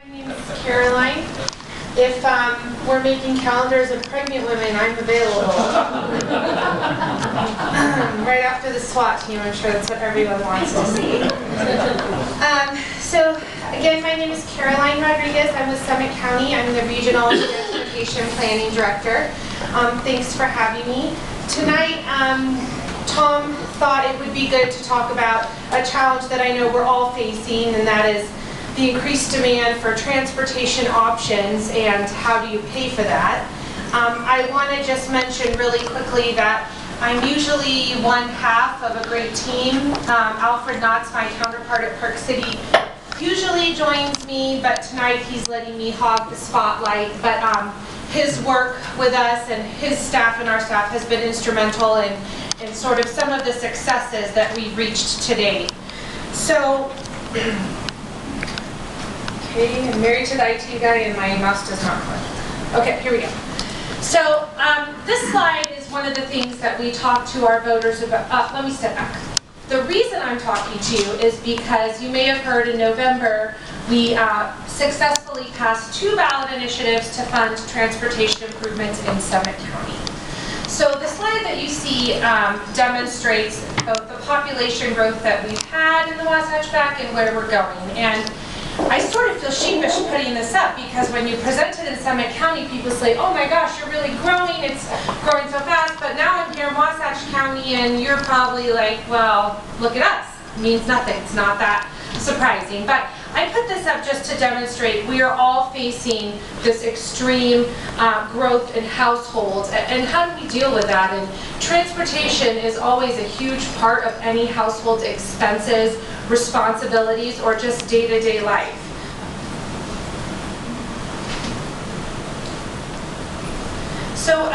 My name is Caroline. If we're making calendars of pregnant women, I'm available. Right after the SWAT team, I'm sure that's what everyone wants to see. So again, my name is Caroline Rodriguez. I'm with Summit County. I'm the Regional Transportation Planning Director. Thanks for having me. Tonight, Tom thought it would be good to talk about a challenge that I know we're all facing, and that is the increased demand for transportation options and how do you pay for that. I want to just mention really quickly that I'm usually one half of a great team. Alfred Knotts, my counterpart at Park City, usually joins me, but tonight he's letting me hog the spotlight. But his work with us and his staff and our staff has been instrumental in sort of some of the successes that we've reached today. So, okay, I'm married to the IT guy and my mouse does not click. Okay, here we go. So this slide is one of the things that we talk to our voters about. Let me step back. The reason I'm talking to you is because you may have heard in November we successfully passed 2 ballot initiatives to fund transportation improvements in Summit County. So the slide that you see demonstrates both the population growth that we've had in the Wasatch back and where we're going. And I sort of feel sheepish putting this up because when you present it in Summit County, people say, oh my gosh, you're really growing, it's growing so fast, but now I'm here in Wasatch County and you're probably like, well, look at us. It means nothing, it's not that surprising. But I put this up just to demonstrate we are all facing this extreme growth in households, and how do we deal with that? And transportation is always a huge part of any household's expenses, responsibilities, or just day-to-day life. So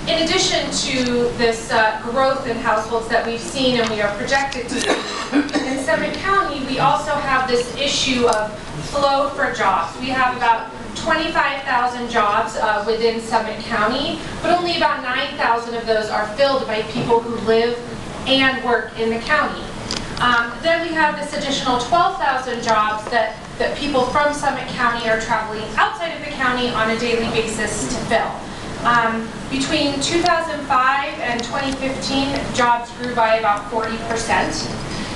in addition to this growth in households that we've seen and we are projected to see, in Summit County we also have this issue of flow for jobs. We have about 25,000 jobs within Summit County, but only about 9,000 of those are filled by people who live and work in the county. Then we have this additional 12,000 jobs that people from Summit County are traveling outside of the county on a daily basis to fill. Between 2005 and 2015, jobs grew by about 40%.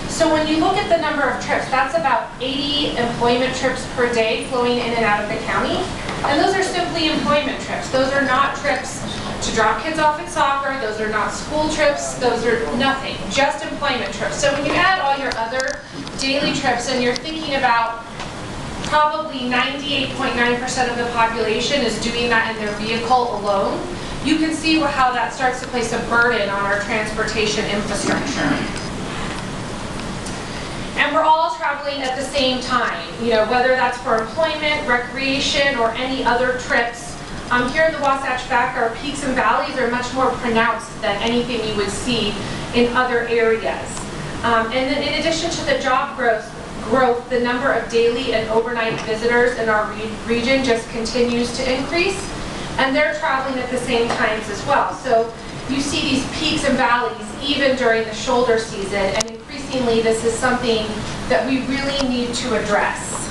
So when you look at the number of trips, that's about 80 employment trips per day flowing in and out of the county. And those are simply employment trips. Those are not trips to drop kids off at soccer. Those are not school trips. Those are nothing, just employment trips. So when you add all your other daily trips and you're thinking about probably 98.9% of the population is doing that in their vehicle alone, you can see how that starts to place a burden on our transportation infrastructure. And we're all traveling at the same time, you know, whether that's for employment, recreation, or any other trips. Here in the Wasatch Back, our peaks and valleys are much more pronounced than anything you would see in other areas. And then in addition to the job growth, the number of daily and overnight visitors in our region just continues to increase, and they're traveling at the same times as well. So you see these peaks and valleys even during the shoulder season, and increasingly this is something that we really need to address.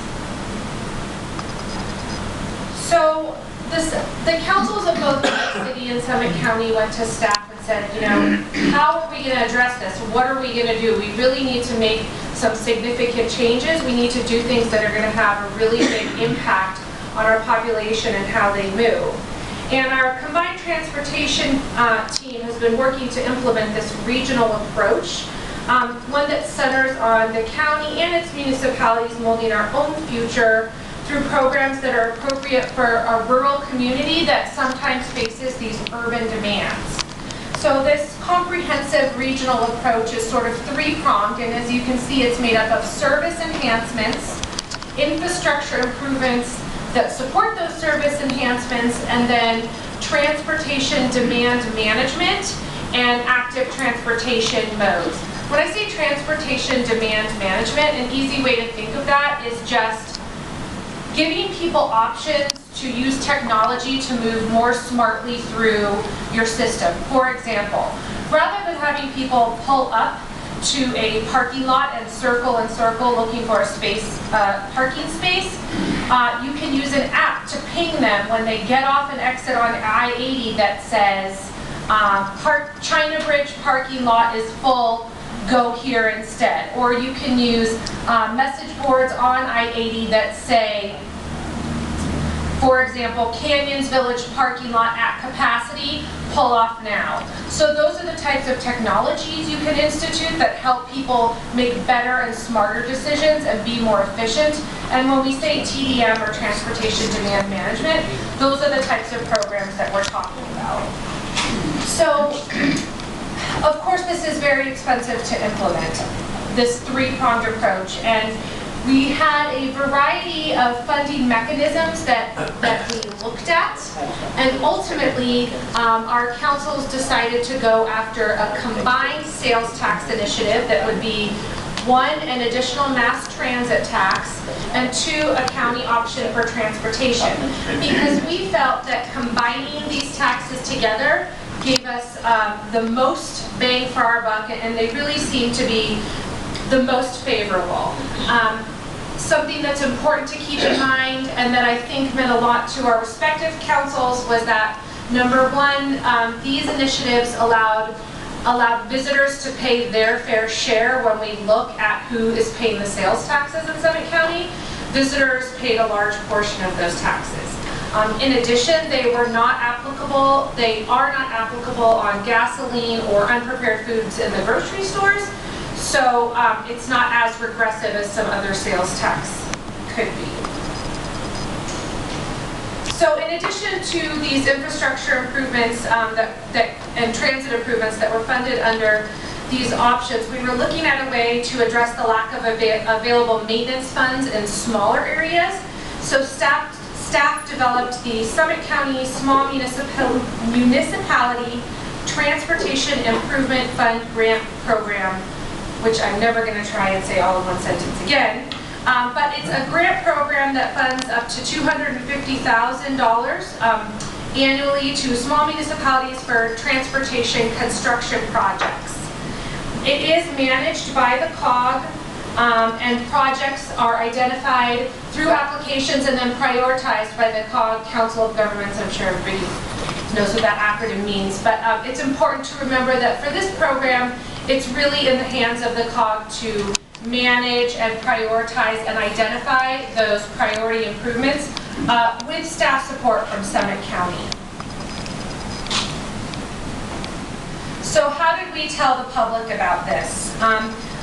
So the councils of both Park City and Summit County went to staff and said, you know, how are we going to address this? What are we going to do? We really need to make some significant changes. We need to do things that are going to have a really big impact on our population and how they move. And our combined transportation team has been working to implement this regional approach, one that centers on the county and its municipalities molding our own future through programs that are appropriate for a rural community that sometimes faces these urban demands. So this comprehensive regional approach is sort of 3-pronged, and as you can see, it's made up of service enhancements, infrastructure improvements that support those service enhancements, and then transportation demand management and active transportation modes. When I say transportation demand management, an easy way to think of that is just giving people options to use technology to move more smartly through your system. For example, rather than having people pull up to a parking lot and circle looking for a space, parking space, You can use an app to ping them when they get off and exit on I-80 that says, China Bridge parking lot is full, go here instead. Or you can use message boards on I-80 that say, for example, Canyons Village parking lot at capacity, pull off now. So those are the types of technologies you can institute that help people make better and smarter decisions and be more efficient. And when we say TDM, or Transportation Demand Management, those are the types of programs that we're talking about. So, of course, this is very expensive to implement, this three-pronged approach. And we had a variety of funding mechanisms that we looked at, and ultimately our councils decided to go after a combined sales tax initiative that would be 1, an additional mass transit tax, and 2, a county option for transportation. Because we felt that combining these taxes together gave us the most bang for our buck, and they really seemed to be the most favorable. Something that's important to keep in mind, and that I think meant a lot to our respective councils, was that number 1, these initiatives allowed visitors to pay their fair share. When we look at who is paying the sales taxes in Summit County, visitors paid a large portion of those taxes. In addition, they are not applicable on gasoline or unprepared foods in the grocery stores. So it's not as regressive as some other sales tax could be. So in addition to these infrastructure improvements and transit improvements that were funded under these options, we were looking at a way to address the lack of available maintenance funds in smaller areas. So staff developed the Summit County Small Municipality Transportation Improvement Fund Grant Program, which I'm never going to try and say all in one sentence again. But it's a grant program that funds up to $250,000 annually to small municipalities for transportation construction projects. It is managed by the COG, and projects are identified through applications and then prioritized by the COG, Council of Governments. I'm sure everybody knows what that acronym means, but it's important to remember that for this program, it's really in the hands of the COG to manage and prioritize and identify those priority improvements with staff support from Summit County. So how did we tell the public about this?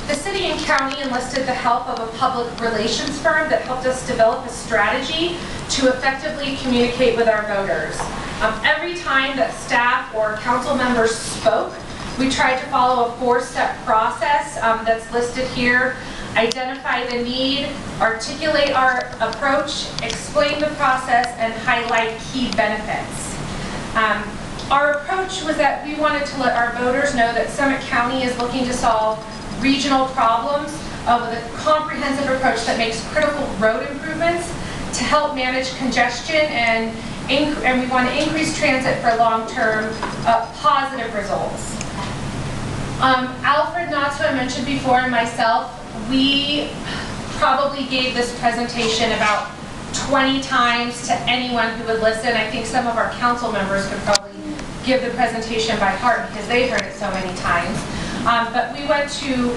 The city and county enlisted the help of a public relations firm that helped us develop a strategy to effectively communicate with our voters. Every time that staff or council members spoke, we tried to follow a 4-step process that's listed here. Identify the need, articulate our approach, explain the process, and highlight key benefits. Our approach was that we wanted to let our voters know that Summit County is looking to solve regional problems with a comprehensive approach that makes critical road improvements to help manage congestion, and we want to increase transit for long-term positive results. Alfred Knotts, who I mentioned before, and myself, we probably gave this presentation about 20 times to anyone who would listen. I think some of our council members could probably give the presentation by heart because they heard it so many times. But we went to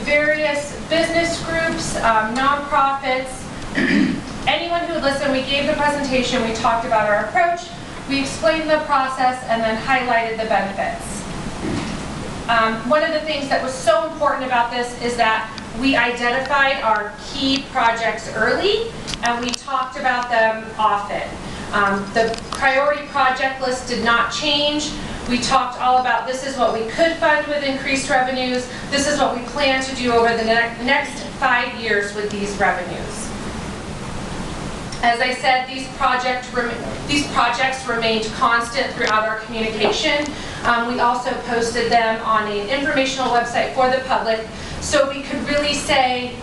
various business groups, nonprofits, anyone who would listen. We gave the presentation, we talked about our approach, we explained the process, and then highlighted the benefits. One of the things that was so important about this is that we identified our key projects early, and we talked about them often. The priority project list did not change. We talked all about this is what we could fund with increased revenues. This is what we plan to do over the next 5 years with these revenues. As I said, these projects remained constant throughout our communication. We also posted them on an informational website for the public, so we could really say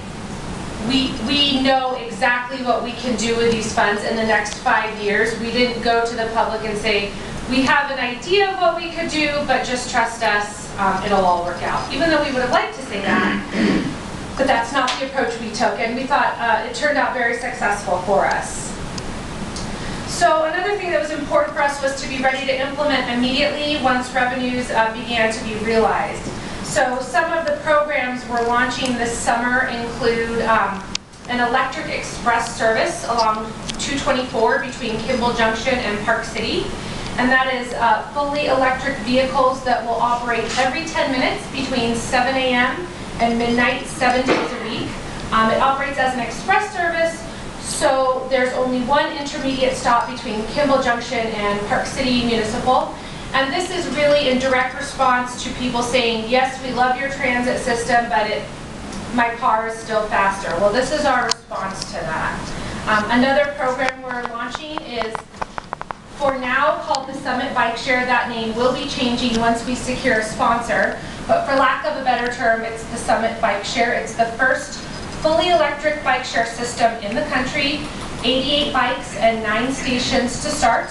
we know exactly what we can do with these funds in the next 5 years. We didn't go to the public and say, we have an idea of what we could do, but just trust us, it'll all work out. Even though we would have liked to say that, But that's not the approach we took, and we thought it turned out very successful for us. So another thing that was important for us was to be ready to implement immediately once revenues began to be realized. So some of the programs we're launching this summer include an electric express service along 224 between Kimball Junction and Park City. And that is fully electric vehicles that will operate every 10 minutes between 7 a.m. and midnight, 7 days a week. It operates as an express service, so there's only one intermediate stop between Kimball Junction and Park City Municipal. And this is really in direct response to people saying, yes, we love your transit system, but my car is still faster. Well, this is our response to that. Another program we're launching is, for now, called the Summit Bike Share. That name will be changing once we secure a sponsor, but for lack of a better term, it's the Summit Bike Share. It's the first fully electric bike share system in the country, 88 bikes and 9 stations to start.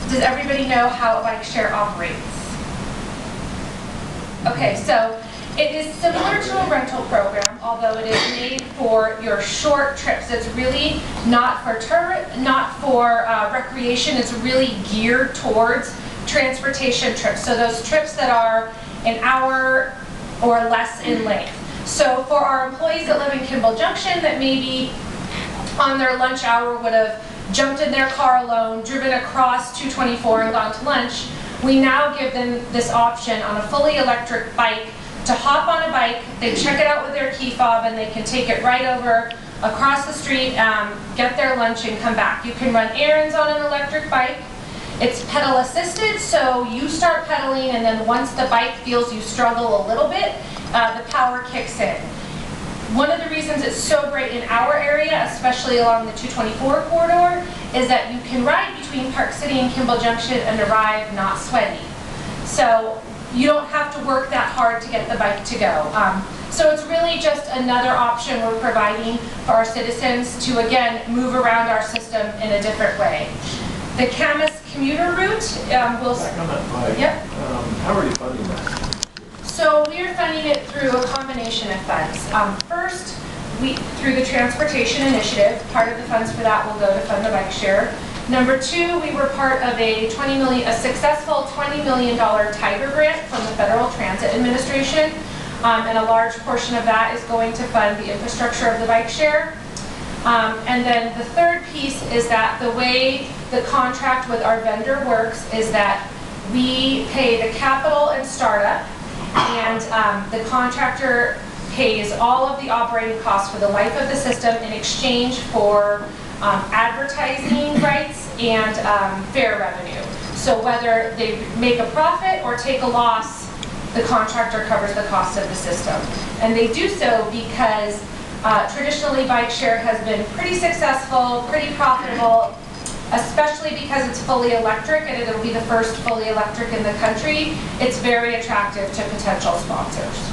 Does everybody know how a bike share operates? Okay, so it is similar to a rental program, although it is made for your short trips. It's really not for recreation. It's really geared towards transportation trips. So those trips that are an hour or less in length. So for our employees that live in Kimball Junction that maybe on their lunch hour would have jumped in their car alone, driven across 224 and gone to lunch, we now give them this option on a fully electric bike to hop on a bike, they check it out with their key fob, and they can take it right over across the street, get their lunch, and come back. You can run errands on an electric bike. It's pedal assisted, so you start pedaling, and then once the bike feels you struggle a little bit, the power kicks in. One of the reasons it's so great in our area, especially along the 224 corridor, is that you can ride between Park City and Kimball Junction and arrive not sweaty. So you don't have to work that hard to get the bike to go. So it's really just another option we're providing for our citizens to, again, move around our system in a different way. The Camas commuter route will... Back on that bike. Yep. How are you funding that? So we are funding it through a combination of funds. First, through the Transportation Initiative. Part of the funds for that will go to fund the bike share. Number 2, we were part of a successful $20 million Tiger grant from the Federal Transit Administration, and a large portion of that is going to fund the infrastructure of the bike share. And then the third piece is that the way the contract with our vendor works is that we pay the capital and startup, and the contractor pays all of the operating costs for the life of the system in exchange for advertising rights and fare revenue. So whether they make a profit or take a loss, the contractor covers the cost of the system. And they do so because traditionally bike share has been pretty successful, pretty profitable, especially because it's fully electric, and it'll be the first fully electric in the country. It's very attractive to potential sponsors.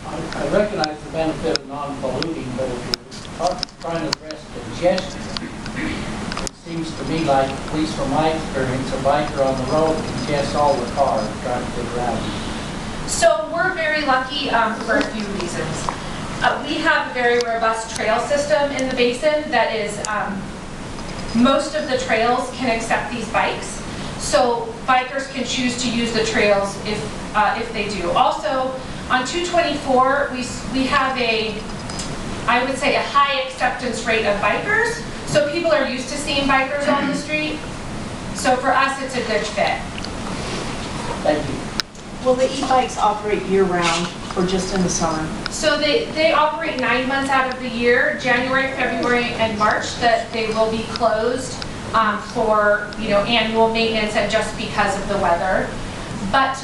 I recognize the benefit of non-polluting, but if you're trying to address congestion, it seems to me like, at least from my experience, a biker on the road congests all the cars trying to get around. So we're very lucky for a few reasons. We have a very robust trail system in the basin that is, most of the trails can accept these bikes. So bikers can choose to use the trails if they do. Also, on 224, we have I would say, a high acceptance rate of bikers. So people are used to seeing bikers on the street. So for us, it's a good fit. Thank you. Will the e-bikes operate year-round or just in the summer? So they operate 9 months out of the year, January, February, and March, that they will be closed for annual maintenance and just because of the weather. But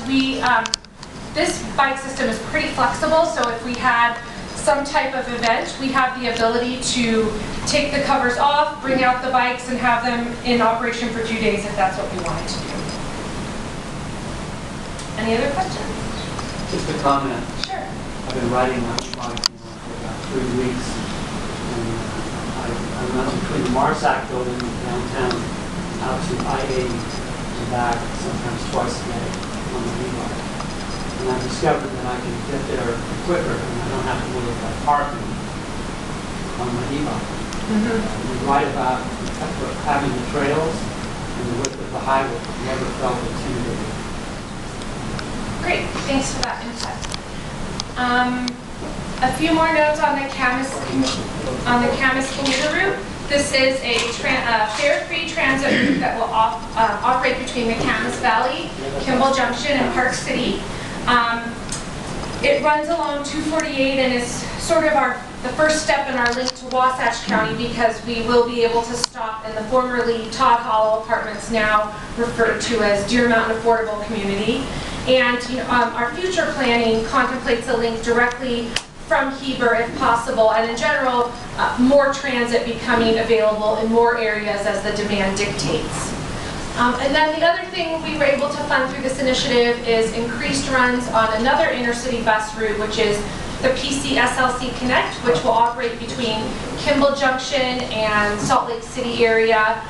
this bike system is pretty flexible, so if we had some type of event, we have the ability to take the covers off, bring out the bikes, and have them in operation for 2 days if that's what we wanted to do. Any other questions? Just a comment. Sure. I've been riding my bike for about 3 weeks. And I went between the Marsac building downtown out to I-80 and back sometimes twice a day on the e-bike. And I discovered that I can get there quicker and I don't have to worry about parking on my e-bike. You're right about having the trails and the width of the highway. Never felt intimidated. Great, thanks for that input. A few more notes on the Camas commuter route. This is a fare-free transit route that will operate between the Camas Valley, Kimball Junction, and Park City. It runs along 248 and is sort of the first step in our link to Wasatch County, because we will be able to stop in the formerly Todd Hollow Apartments, now referred to as Deer Mountain Affordable Community. And our future planning contemplates a link directly from Heber if possible, and in general, more transit becoming available in more areas as the demand dictates. And then the other thing we were able to fund through this initiative is increased runs on another intercity bus route, which is the PC-SLC Connect, which will operate between Kimball Junction and Salt Lake City area,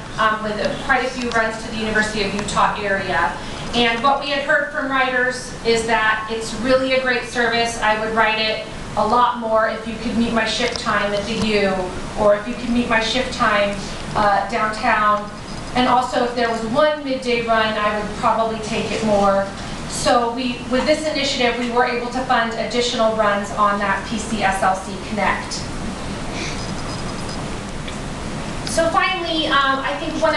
with quite a few runs to the University of Utah area. And what we had heard from riders is that it's really a great service. I would ride it a lot more if you could meet my shift time at the U, or if you could meet my shift time downtown. And also, if there was one midday run, I would probably take it more. So with this initiative, we were able to fund additional runs on that PC-SLC Connect. So finally, I think one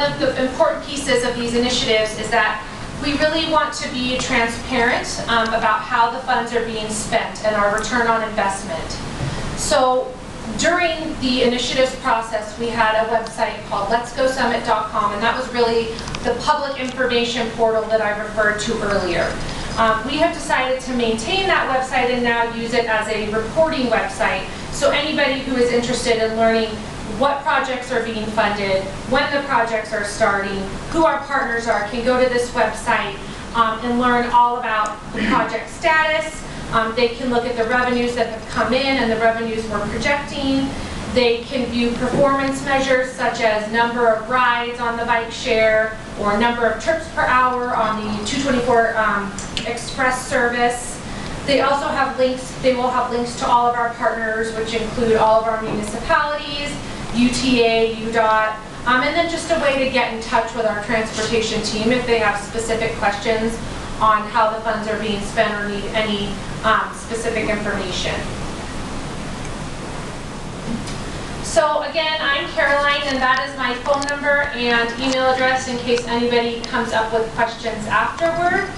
of the important pieces of these initiatives is that we really want to be transparent about how the funds are being spent and our return on investment. So during the initiatives process, we had a website called letsgosummit.com, and that was really the public information portal that I referred to earlier. We have decided to maintain that website and now use it as a reporting website. So anybody who is interested in learning what projects are being funded, when the projects are starting, who our partners are, can go to this website and learn all about the project status. They can look at the revenues that have come in and the revenues we're projecting. They can view performance measures such as number of rides on the bike share or number of trips per hour on the 224 express service. They also have links, they will have links to all of our partners, which include all of our municipalities, UTA, UDOT, and then just a way to get in touch with our transportation team if they have specific questions on how the funds are being spent or need any specific information. So again, I'm Caroline, and that is my phone number and email address in case anybody comes up with questions afterward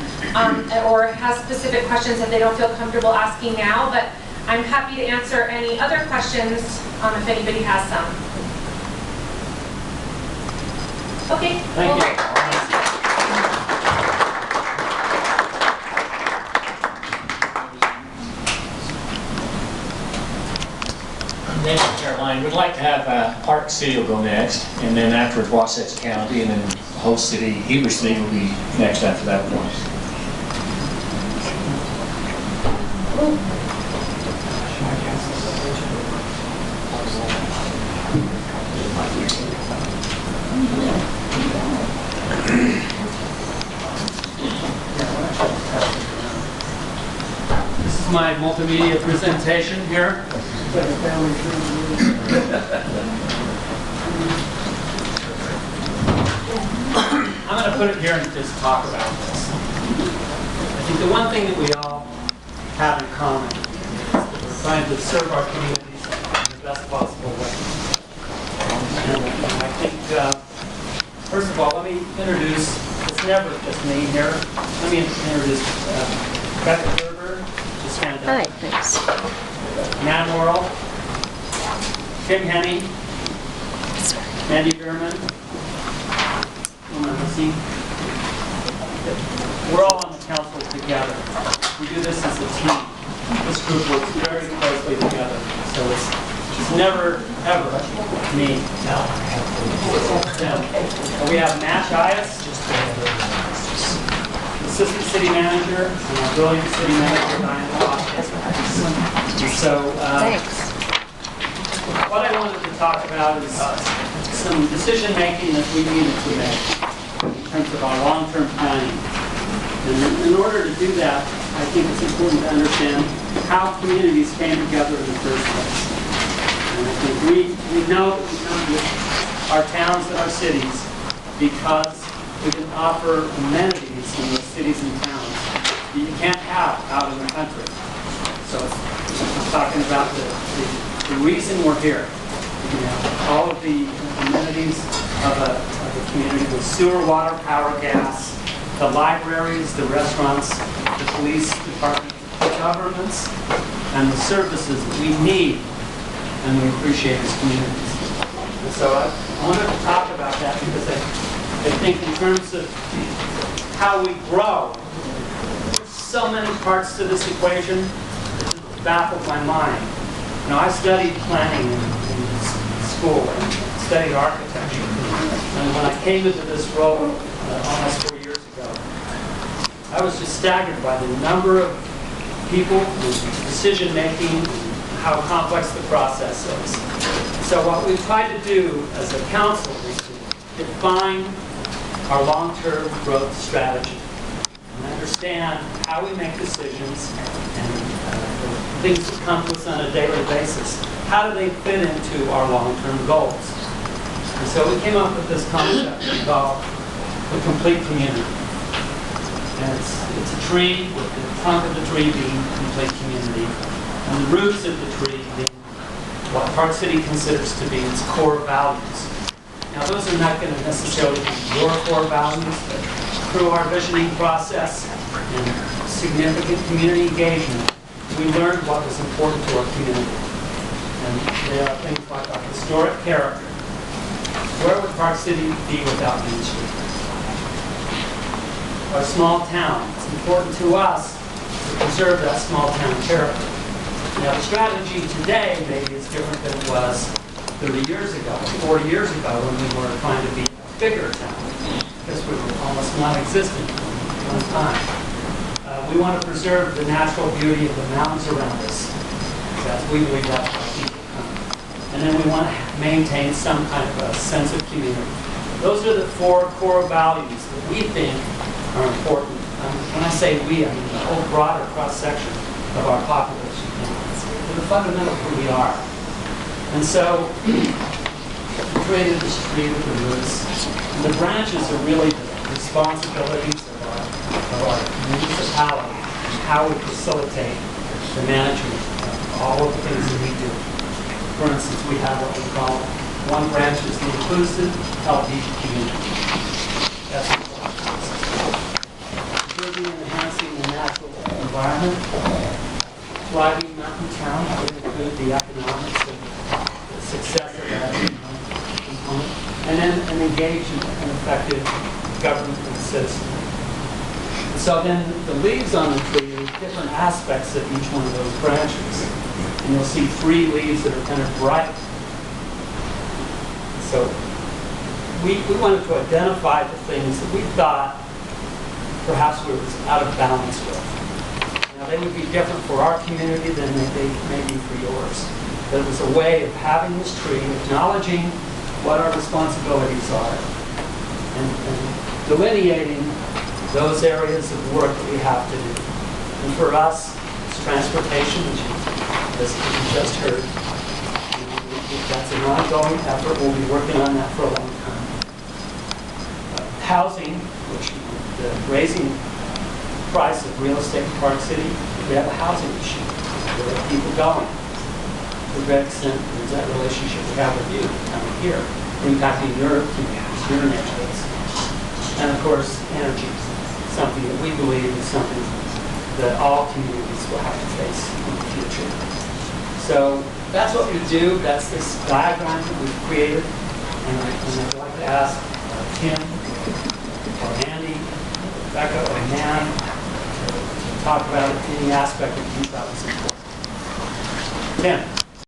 or has specific questions that they don't feel comfortable asking now, but I'm happy to answer any other questions if anybody has some. Okay. Thank you. Thank you, Caroline. We'd like to have Park City will go next, and then afterwards Wasatch County, and then host city Heber City will be next after that one. This is my multimedia presentation here. I'm going to put it here and just talk about this. I think the one thing that we all have in common is that we're trying to serve our communities in the best possible way. And I think, first of all, let me introduce, it's never just me here. Let me introduce Becca Gerber. Just stand up. Hi, thanks. Nan Worrell, Tim Henney, Mandy German, we're all on the council together. We do this as a team. This group works very closely together. So it's never, ever me. No. We have Matt Gias, Assistant City Manager, and our brilliant City Manager, Diane Locke. So, what I wanted to talk about is some decision making that we needed to make in terms of our long-term planning. And in order to do that, I think it's important to understand how communities came together in the first place. And I think we know that we come to our towns and our cities because we can offer amenities in those cities and towns that you can't have out in the country. So I'm talking about the reason we're here. You know, all of the amenities of a community with sewer, water, power, gas, the libraries, the restaurants, the police department, the governments, and the services that we need and we appreciate as communities. And so I wanted to talk about that because I think in terms of how we grow, there's so many parts to this equation that just baffled my mind. You know, I studied planning in school and studied architecture. And when I came into this role almost 4 years ago, I was just staggered by the number of people, the decision-making, how complex the process is. So what we've tried to do as a council is to define our long-term growth strategy and understand how we make decisions and the things that come to us on a daily basis. How do they fit into our long-term goals? And so we came up with this concept we call the complete community. And it's a tree with the trunk of the tree being a complete community, and the roots of the tree being what Park City considers to be its core values. Now, those are not going to necessarily be your core values, but through our visioning process and significant community engagement, we learned what was important to our community. And there are things like our historic character. Where would Park City be without Main Street? Our small town. It's important to us to preserve that small town character. Now, the strategy today maybe is different than it was 30 years ago, 40 years ago, when we were trying to be a bigger town, because we were almost non-existent at one time. We want to preserve the natural beauty of the mountains around us, because we believe that's why people come. And then we want to maintain some kind of a sense of community. Those are the 4 core values that we think are important. When I say we, I mean the whole broader cross-section of our population. They're the fundamental who we are. And so we created this tree with the roots. And the branches are really the responsibilities of our municipality and how we facilitate the management of all of the things that we do. For instance, we have what we call one branch is the inclusive, healthy community. That's important. Improving and enhancing the natural environment. Thriving mountain town would include the economics and the success of that component. And then an engaged and effective government and citizen. So then the leaves on the tree are different aspects of each one of those branches. And you'll see 3 leaves that are kind of bright. So we wanted to identify the things that we thought perhaps we were out of balance with. Now, they would be different for our community than they may be for yours. But it was a way of having this tree, acknowledging what our responsibilities are, and delineating those areas of work that we have to do. And for us, it's transportation, as you just heard. That's an ongoing effort. We'll be working on that for a long time. Housing, which the raising price of real estate in Park City, we have a housing issue. We have people going. To that extent, there's that relationship we have with you coming here, impacting your communities, your neighborhoods. And of course, energy, something that we believe is something that all communities will have to face in the future. So that's what we do. That's this diagram that we've created. And I'd like to ask Tim, or Andy, Rebecca, or Nan to talk about any aspect of these thought was important. Tim.